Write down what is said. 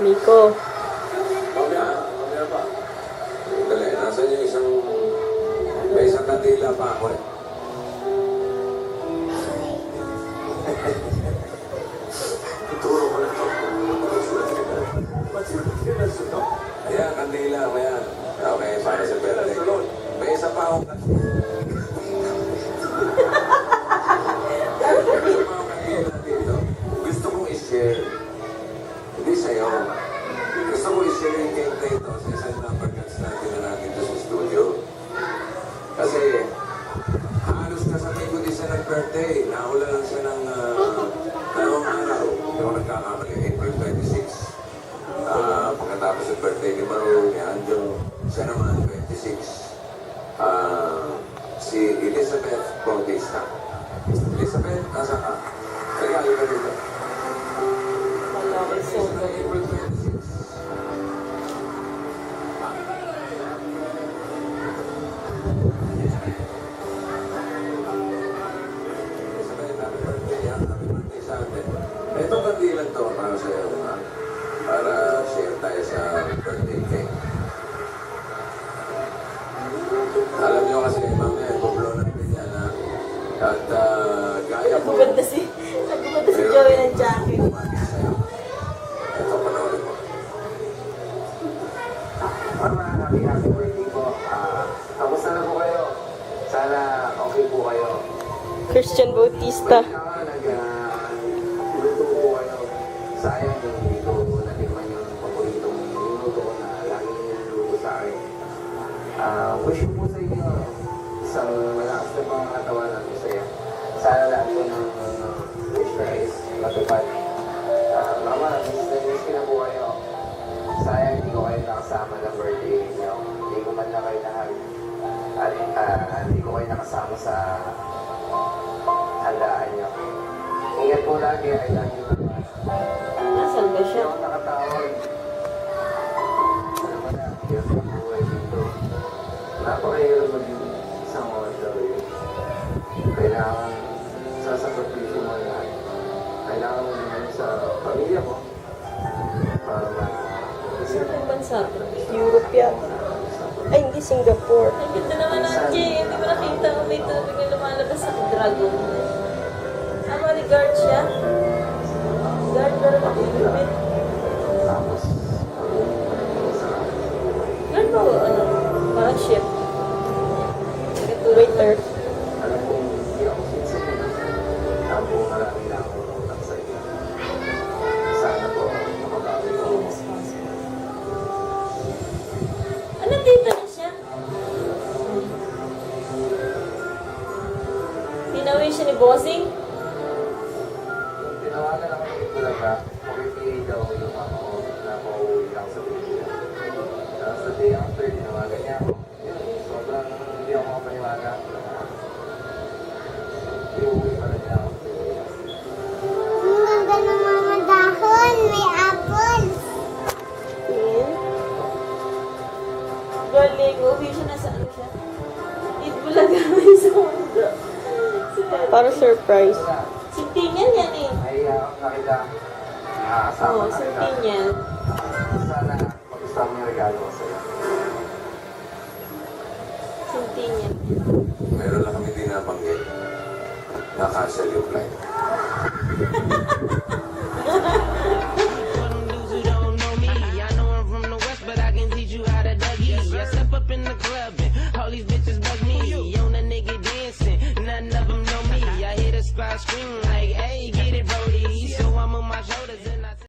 Miko. Mamaya pa. Dali, nasan yung isang... May isang kandila pa ako eh. Ituro ko na ito. Ayan, kandila. Ayan. Okay, para sa birthday. May isa pa akong kandila. May isa pa akong kandila dito. Gusto kong i-share. Hindi sa'yo. Gusto ko i-share yung cake na ito sa isang number cards natin na natin ito sa studio. Kasi halos kasabay ko din siya ng-birthday. Naula lang siya ng dalawang araw. Hindi ako nagkakamali. April 26. Pagkatapos ng birthday ni Maru, ni Anjo, siya naman 26. Si Elizabeth Bautista. Elizabeth, nasa ka? Kaya ka dito. Wala ko so. April 26. Ito kandilan to para sa iyo, ha? Para share tayo sa birthday cake. Alam niyo kasi, mamaya, ibublo ng ganyan, ha? At gaya po, Nagubad na si Joey ng jacket. bumati sa'yo. Ito, panoorin mo. Happy birthday po. Kamusta na po kayo? Sana okay po kayo. Christian Bautista. Luto po kayo. Sayang yung hindi ko natikman yung paboritong luto ko na laging niluluto sa akin. Wish ko po sa inyo isang malakas na mga katawan at masaya. Sana lahat po ng wish na is matupad. Mama, miss ko na po kayo. Sayang hindi ko kayo nakasama ng birthday niyo. Hindi ko man na kayo nahag. At hindi ko kayo nakasama sa handaan niyo. Ingat po lagi. I love you. Nasaan ba Hindi siya? ako nakatawag. Alam mo na, hirap ang buhay dito. Napakahirap maging isang OFW. Kailangan sasakripisyo mo lahat. Kailangan mo naman sa pamilya mo. Para Saan ang bansa? Europe yata. Ay, hindi, Singapore. Ang ganda naman ng Jay. Hindi mo nakita kung may tubig na lumalabas sa dragon. Guard siya. Guard ba naman yung tapos, Guard ba? Parang ship. Waiter. alam ko hindi ako sincere. Alam ko marami na ako utang sa inyo. Sana po makabawi ko. Ano dito na siya? Pinawi siya ni Bossing? Tinawagan ako ng Bulaga, pumipili daw yung ako na pauwi lang sa Bulaga. Tapos sa day after, tinawagan niya ako. Yun, sobrang hindi ako makapaniwala. Iuwi pa rin niya ako. Ang ganda ng mga dahon, may apples. Yan. Galing. Uwi siya na sa ano siya? Eat Bulaga may sa mundo. Para surprise. Sintingan yan eh. Ay, nakita. Nakasama Oo, na kita. sintingan. Sana pag-gusto mo yung regalo ko sa'yo. Sintingan. Meron lang kami dinabanggit. Na-cancel yung flight. Dudes who don't know me, I know I'm from the west, but I can teach you how to Dougie. I step up in the club.